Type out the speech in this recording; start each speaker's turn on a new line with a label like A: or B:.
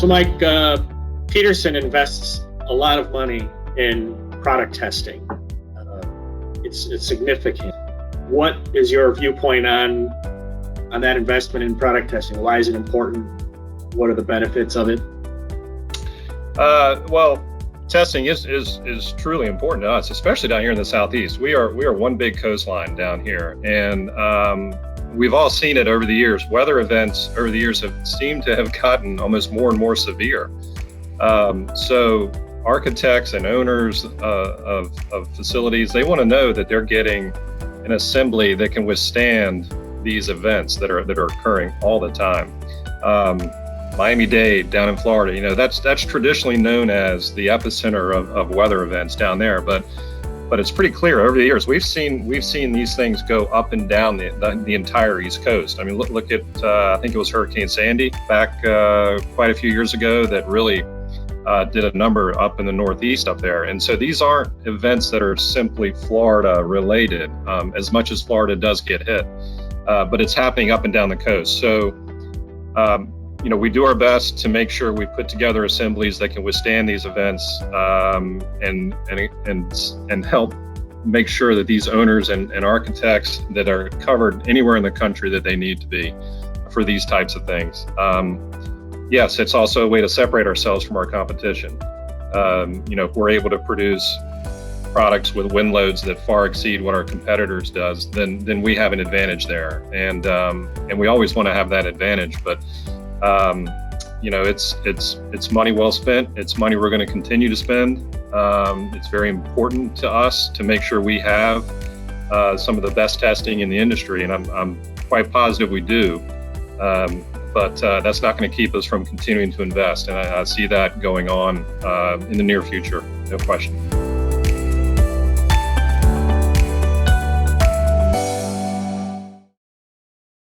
A: So Mike, Petersen invests a lot of money in product testing. It's significant. What is your viewpoint on that investment in product testing? Why is it important? What are the benefits of it?
B: Well, testing is truly important to us, especially down here in the Southeast. We are one big coastline down here, and we've all seen it over the years. Weather events over the years have seemed to have gotten almost more and more severe. So architects and owners of facilities, they want to know that they're getting an assembly that can withstand these events that are occurring all the time. Miami-Dade down in Florida, that's traditionally known as the epicenter of weather events down there. But it's pretty clear over the years we've seen these things go up and down the entire East Coast. I mean, look at I think it was Hurricane Sandy back quite a few years ago that really did a number up in the Northeast up there. And so these aren't events that are simply Florida related, as much as Florida does get hit, but it's happening up and down the coast. So, we do our best to make sure we put together assemblies that can withstand these events, and help make sure that these owners and architects that are covered anywhere in the country that they need to be for these types of things. Yes, it's also a way to separate ourselves from our competition. If we're able to produce products with wind loads that far exceed what our competitors does, then we have an advantage there, and we always want to have that advantage. But it's money well spent. It's money we're going to continue to spend. It's very important to us to make sure we have some of the best testing in the industry, and I'm quite positive we do. But that's not going to keep us from continuing to invest, and I see that going on in the near future, no question.